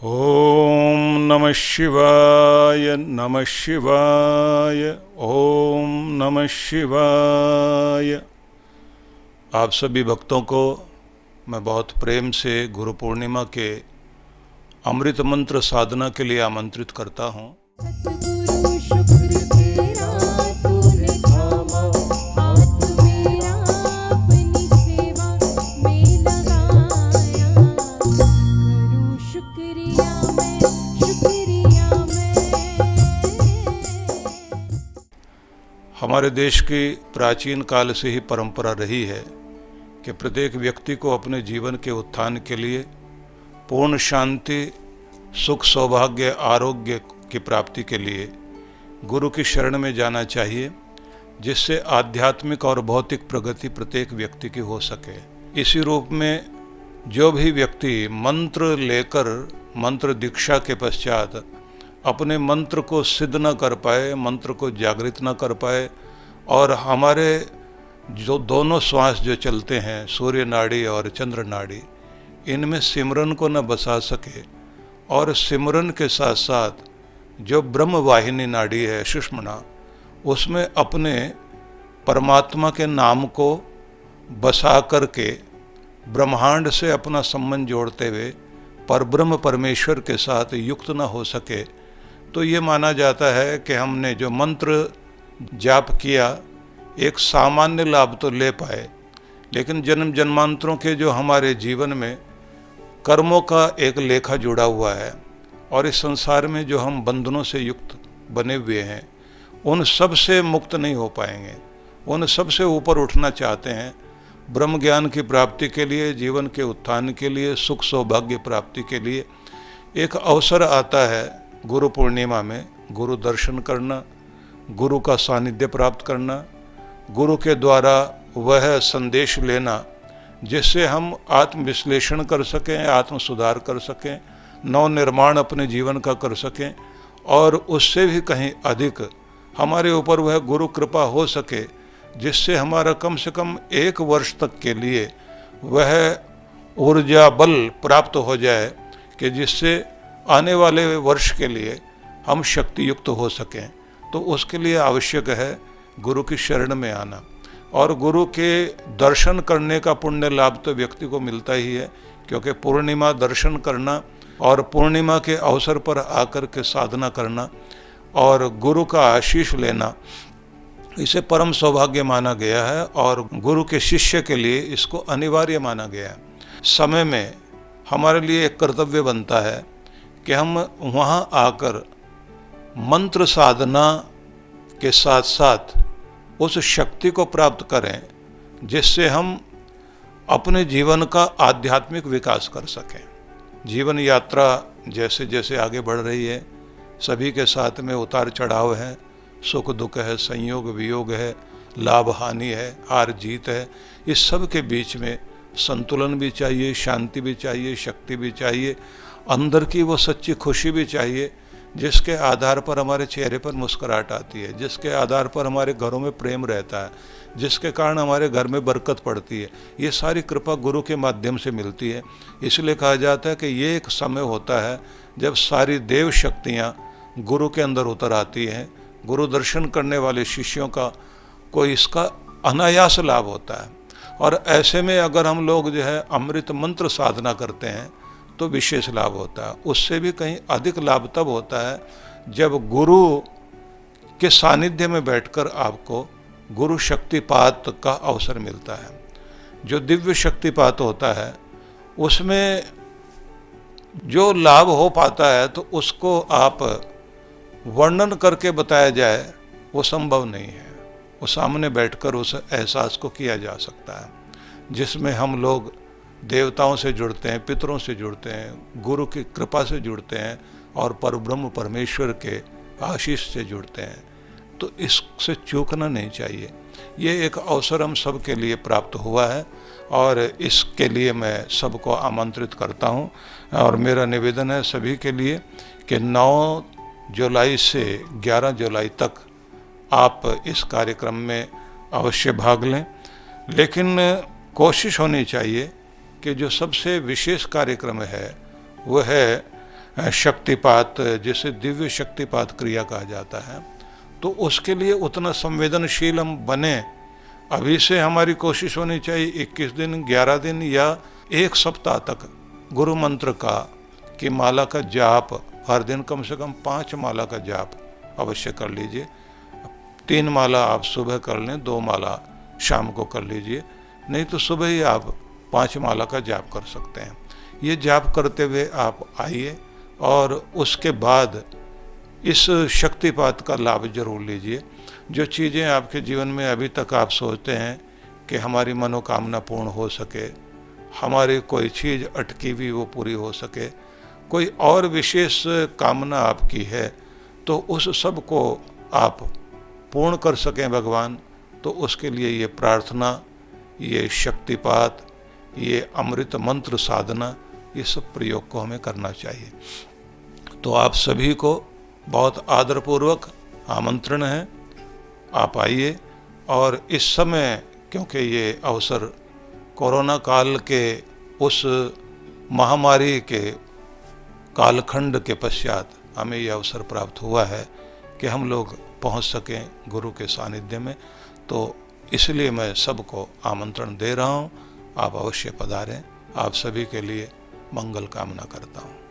ओम नमः शिवाय नमः शिवाय। ओम नमः शिवाय। आप सभी भक्तों को मैं बहुत प्रेम से गुरु पूर्णिमा के अमृत मंत्र साधना के लिए आमंत्रित करता हूँ। सतगुरु शुक्र तेरा तूने थामा, हाथ मेरा अपनी सेवा में लगाया। करूं शुक्रिया मैं। हमारे देश की प्राचीन काल से ही परंपरा रही है कि प्रत्येक व्यक्ति को अपने जीवन के उत्थान के लिए पूर्ण शांति, सुख, सौभाग्य, आरोग्य की प्राप्ति के लिए गुरु की शरण में जाना चाहिए, जिससे आध्यात्मिक और भौतिक प्रगति प्रत्येक व्यक्ति की हो सके। इसी रूप में जो भी व्यक्ति मंत्र लेकर मंत्र दीक्षा के पश्चात अपने मंत्र को सिद्ध न कर पाए, मंत्र को जागृत न कर पाए और हमारे जो दोनों श्वास जो चलते हैं, सूर्य नाड़ी और चंद्र नाड़ी, इनमें सिमरन को न बसा सके और सिमरन के साथ साथ जो ब्रह्म वाहिनी नाड़ी है, सुषुम्ना, उसमें अपने परमात्मा के नाम को बसा करके ब्रह्मांड से अपना संबंध जोड़ते हुए परब्रह्म परमेश्वर के साथ युक्त न हो सके, तो ये माना जाता है कि हमने जो मंत्र जाप किया एक सामान्य लाभ तो ले पाए, लेकिन जन्म जन्मांतरों के जो हमारे जीवन में कर्मों का एक लेखा जुड़ा हुआ है और इस संसार में जो हम बंधनों से युक्त बने हुए हैं, उन सब से मुक्त नहीं हो पाएंगे। उन सब से ऊपर उठना चाहते हैं, ब्रह्म ज्ञान की प्राप्ति के लिए, जीवन के उत्थान के लिए, सुख सौभाग्य प्राप्ति के लिए एक अवसर आता है गुरु पूर्णिमा में गुरु दर्शन करना, गुरु का सानिध्य प्राप्त करना, गुरु के द्वारा वह संदेश लेना जिससे हम आत्मविश्लेषण कर सकें, आत्म सुधार कर सकें, नव निर्माण अपने जीवन का कर सकें और उससे भी कहीं अधिक हमारे ऊपर वह गुरु कृपा हो सके जिससे हमारा कम से कम 1 वर्ष तक के लिए वह ऊर्जा बल प्राप्त हो जाए कि जिससे आने वाले वर्ष के लिए हम शक्ति युक्त हो सकें। तो उसके लिए आवश्यक है गुरु की शरण में आना और गुरु के दर्शन करने का पुण्य लाभ तो व्यक्ति को मिलता ही है, क्योंकि पूर्णिमा दर्शन करना और पूर्णिमा के अवसर पर आकर के साधना करना और गुरु का आशीष लेना, इसे परम सौभाग्य माना गया है और गुरु के शिष्य के लिए इसको अनिवार्य माना गया है। समय में हमारे लिए एक कर्तव्य बनता है कि हम वहाँ आकर मंत्र साधना के साथ साथ उस शक्ति को प्राप्त करें जिससे हम अपने जीवन का आध्यात्मिक विकास कर सकें। जीवन यात्रा जैसे जैसे आगे बढ़ रही है, सभी के साथ में उतार चढ़ाव है, सुख दुख है, संयोग वियोग है, लाभ हानि है, हार जीत है। इस सब के बीच में संतुलन भी चाहिए, शांति भी चाहिए, शक्ति भी चाहिए, अंदर की वो सच्ची खुशी भी चाहिए जिसके आधार पर हमारे चेहरे पर मुस्कुराहट आती है, जिसके आधार पर हमारे घरों में प्रेम रहता है, जिसके कारण हमारे घर में बरकत पड़ती है। ये सारी कृपा गुरु के माध्यम से मिलती है। इसलिए कहा जाता है कि ये एक समय होता है जब सारी देव शक्तियाँ गुरु के अंदर उतर आती हैं। गुरु दर्शन करने वाले शिष्यों का कोई इसका अनायास लाभ होता है और ऐसे में अगर हम लोग जो है अमृत मंत्र साधना करते हैं तो विशेष लाभ होता है। उससे भी कहीं अधिक लाभ तब होता है जब गुरु के सानिध्य में बैठकर आपको गुरु शक्तिपात का अवसर मिलता है। जो दिव्य शक्तिपात होता है उसमें जो लाभ हो पाता है तो उसको आप वर्णन करके बताया जाए वो संभव नहीं है। वो सामने बैठकर उस एहसास को किया जा सकता है जिसमें हम लोग देवताओं से जुड़ते हैं, पितरों से जुड़ते हैं, गुरु की कृपा से जुड़ते हैं और परब्रह्म परमेश्वर के आशीष से जुड़ते हैं। तो इससे चूकना नहीं चाहिए। ये एक अवसर हम सब के लिए प्राप्त हुआ है और इसके लिए मैं सबको आमंत्रित करता हूँ और मेरा निवेदन है सभी के लिए कि 9 जुलाई से 11 जुलाई तक आप इस कार्यक्रम में अवश्य भाग लें, लेकिन कोशिश होनी चाहिए कि जो सबसे विशेष कार्यक्रम है वो है शक्तिपात, जिसे दिव्य शक्तिपात क्रिया कहा जाता है, तो उसके लिए उतना संवेदनशील हम बने। अभी से हमारी कोशिश होनी चाहिए 21 दिन, 11 दिन या 1 सप्ताह तक गुरु मंत्र का कि माला का जाप हर दिन कम से कम 5 माला का जाप अवश्य कर लीजिए। 3 माला आप सुबह कर लें, 2 माला शाम को कर लीजिए, नहीं तो सुबह ही आप 5 माला का जाप कर सकते हैं। ये जाप करते हुए आप आइए और उसके बाद इस शक्तिपात का लाभ जरूर लीजिए। जो चीज़ें आपके जीवन में अभी तक आप सोचते हैं कि हमारी मनोकामना पूर्ण हो सके, हमारी कोई चीज़ अटकी हुई वो पूरी हो सके, कोई और विशेष कामना आपकी है, तो उस सब को आप पूर्ण कर सकें भगवान, तो उसके लिए ये प्रार्थना, ये शक्तिपात, ये अमृत मंत्र साधना, ये सब प्रयोग को हमें करना चाहिए। तो आप सभी को बहुत आदरपूर्वक आमंत्रण है, आप आइए। और इस समय, क्योंकि ये अवसर कोरोना काल के उस महामारी के कालखंड के पश्चात हमें ये अवसर प्राप्त हुआ है कि हम लोग पहुंच सकें गुरु के सानिध्य में, तो इसलिए मैं सबको आमंत्रण दे रहा हूं, आप अवश्य पधारें। आप सभी के लिए मंगल कामना करता हूं।